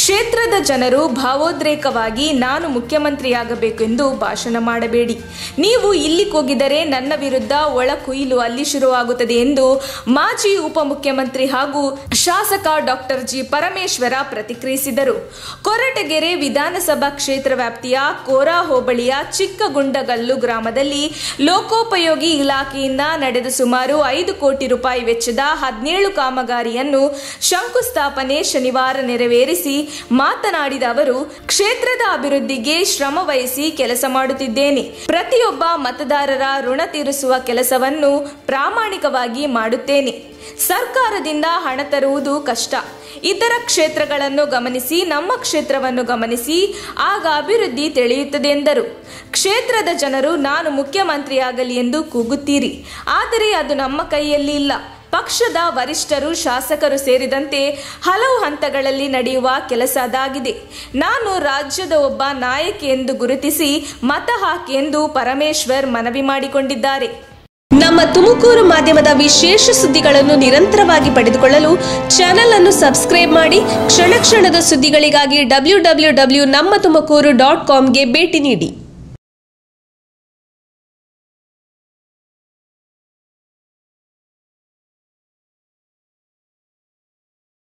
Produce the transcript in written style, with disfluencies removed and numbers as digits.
ಕ್ಷೇತ್ರದ ಜನರು ಭಾವೋದ್ರೇಕವಾಗಿ ನಾನು ಮುಖ್ಯಮಂತ್ರಿಯಾಗಬೇಕೆಂದು ಭಾಷಣ ಮಾಡಬೇಡಿ. ನೀವು ಇಲ್ಲಿ ಕೂಗಿದರೆ ನನ್ನ ವಿರುದ್ಧ ಒಳ ಕುಯಿಲು ಅಲ್ಲಿ ಶುರುವಾಗುತ್ತದೆ ಎಂದು ಮಾಜಿ ಉಪಮುಖ್ಯಮಂತ್ರಿ ಹಾಗೂ ಶಾಸಕ ಡಾಕ್ಟರ್ ಜಿ ಪರಮೇಶ್ವರ ಪ್ರತಿಕ್ರಿಯಿಸಿದರು. ಕೊರಟಗೆರೆ ವಿಧಾನಸಭಾ ಕ್ಷೇತ್ರ ವ್ಯಾಪ್ತಿಯ ಕೋರಾ ಹೋಬಳಿಯ ಚಿಕ್ಕಗುಂಡಗಲ್ಲು ಗ್ರಾಮದಲ್ಲಿ ಲೋಕೋಪಯೋಗಿ ಇಲಾಖೆಯಿಂದ ನಡೆದ ಸುಮಾರು 5 ಕೋಟಿ ರೂಪಾಯಿ ವೆಚ್ಚದ 17 ಕಾಮಗಾರಿಯನ್ನು ಶಂಕುಸ್ಥಾಪನೆ ಶನಿವಾರ ನೆರವೇರಿಸಿ ಮಾತನಾಡಿದ ಅವರು, ಕ್ಷೇತ್ರದ ಅಭಿವೃದ್ಧಿಗೆ ಶ್ರಮ ವಹಿಸಿ ಕೆಲಸ ಮಾಡುತ್ತಿದ್ದೇನೆ. ಪ್ರತಿಯೊಬ್ಬ ಮತದಾರರ ಋಣ ತೀರಿಸುವ ಕೆಲಸವನ್ನು ಪ್ರಾಮಾಣಿಕವಾಗಿ ಮಾಡುತ್ತೇನೆ. ಸರ್ಕಾರದಿಂದ ಹಣ ತರುವುದು ಕಷ್ಟ. ಇತರ ಕ್ಷೇತ್ರಗಳನ್ನು ಗಮನಿಸಿ, ನಮ್ಮ ಕ್ಷೇತ್ರವನ್ನು ಗಮನಿಸಿ, ಆಗ ಅಭಿವೃದ್ಧಿ ತಿಳಿಯುತ್ತದೆ ಎಂದರು. ಕ್ಷೇತ್ರದ ಜನರು ನಾನು ಮುಖ್ಯಮಂತ್ರಿಯಾಗಲಿ ಎಂದು ಕೂಗುತ್ತೀರಿ, ಆದರೆ ಅದು ನಮ್ಮ ಕೈಯಲ್ಲಿ ಇಲ್ಲ. ಪಕ್ಷದ ವರಿಷ್ಠರು, ಶಾಸಕರು ಸೇರಿದಂತೆ ಹಲವು ಹಂತಗಳಲ್ಲಿ ನಡೆಯುವ ಕೆಲಸ ಅದಾಗಿದೆ. ನಾನು ರಾಜ್ಯದ ಒಬ್ಬ ನಾಯಕಿ ಎಂದು ಗುರುತಿಸಿ ಮತ ಹಾಕಿ ಎಂದು ಪರಮೇಶ್ವರ್ ಮನವಿ ಮಾಡಿಕೊಂಡಿದ್ದಾರೆ. ನಮ್ಮ ತುಮಕೂರು ಮಾಧ್ಯಮದ ವಿಶೇಷ ಸುದ್ದಿಗಳನ್ನು ನಿರಂತರವಾಗಿ ಪಡೆದುಕೊಳ್ಳಲು ಚಾನೆಲ್ ಅನ್ನು ಸಬ್ಸ್ಕ್ರೈಬ್ ಮಾಡಿ. ಕ್ಷಣ ಕ್ಷಣದ ಸುದ್ದಿಗಳಿಗಾಗಿ www.nammathumakuru.com ಗೆ ಭೇಟಿ ನೀಡಿ.